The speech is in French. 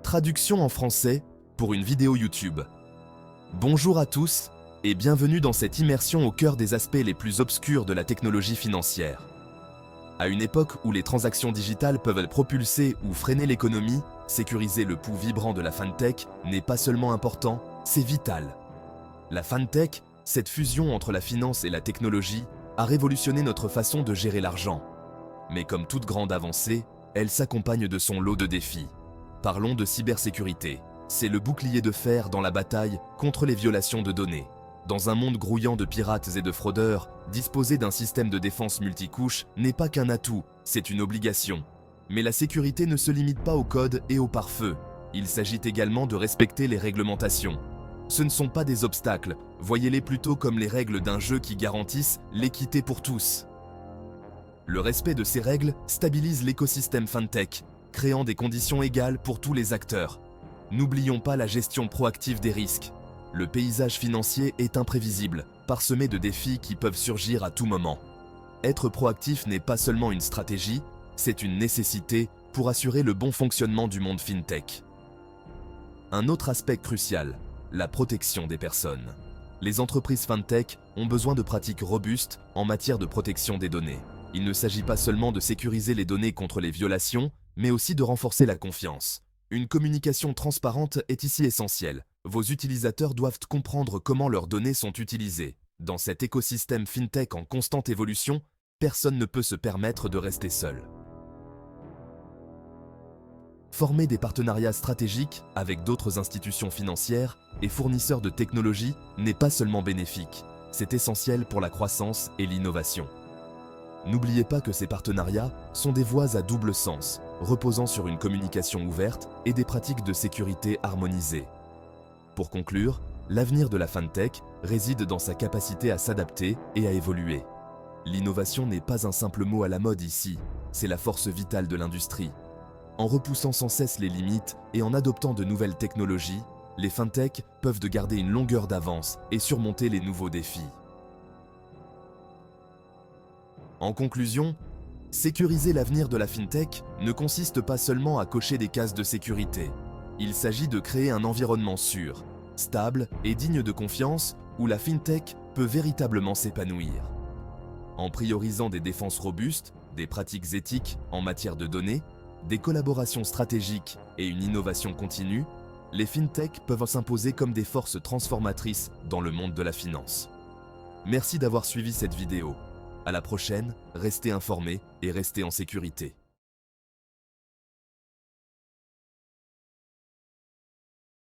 Traduction en français pour une vidéo YouTube. Bonjour à tous et bienvenue dans cette immersion au cœur des aspects les plus obscurs de la technologie financière. À une époque où les transactions digitales peuvent propulser ou freiner l'économie, sécuriser le pouls vibrant de la FinTech n'est pas seulement important, c'est vital. La FinTech, cette fusion entre la finance et la technologie, a révolutionné notre façon de gérer l'argent. Mais comme toute grande avancée, elle s'accompagne de son lot de défis. Parlons de cybersécurité. C'est le bouclier de fer dans la bataille contre les violations de données. Dans un monde grouillant de pirates et de fraudeurs, disposer d'un système de défense multicouche n'est pas qu'un atout, c'est une obligation. Mais la sécurité ne se limite pas au code et au pare-feu. Il s'agit également de respecter les réglementations. Ce ne sont pas des obstacles, voyez-les plutôt comme les règles d'un jeu qui garantissent l'équité pour tous. Le respect de ces règles stabilise l'écosystème FinTech, créant des conditions égales pour tous les acteurs. N'oublions pas la gestion proactive des risques. Le paysage financier est imprévisible, parsemé de défis qui peuvent surgir à tout moment. Être proactif n'est pas seulement une stratégie, c'est une nécessité pour assurer le bon fonctionnement du monde FinTech. Un autre aspect crucial, la protection des personnes. Les entreprises FinTech ont besoin de pratiques robustes en matière de protection des données. Il ne s'agit pas seulement de sécuriser les données contre les violations, mais aussi de renforcer la confiance. Une communication transparente est ici essentielle. Vos utilisateurs doivent comprendre comment leurs données sont utilisées. Dans cet écosystème FinTech en constante évolution, personne ne peut se permettre de rester seul. Former des partenariats stratégiques avec d'autres institutions financières et fournisseurs de technologies n'est pas seulement bénéfique, c'est essentiel pour la croissance et l'innovation. N'oubliez pas que ces partenariats sont des voies à double sens, reposant sur une communication ouverte et des pratiques de sécurité harmonisées. Pour conclure, l'avenir de la FinTech réside dans sa capacité à s'adapter et à évoluer. L'innovation n'est pas un simple mot à la mode ici, c'est la force vitale de l'industrie. En repoussant sans cesse les limites et en adoptant de nouvelles technologies, les FinTech peuvent garder une longueur d'avance et surmonter les nouveaux défis. En conclusion, sécuriser l'avenir de la FinTech ne consiste pas seulement à cocher des cases de sécurité. Il s'agit de créer un environnement sûr, stable et digne de confiance où la FinTech peut véritablement s'épanouir. En priorisant des défenses robustes, des pratiques éthiques en matière de données, des collaborations stratégiques et une innovation continue, les FinTech peuvent s'imposer comme des forces transformatrices dans le monde de la finance. Merci d'avoir suivi cette vidéo. À la prochaine, restez informés et restez en sécurité.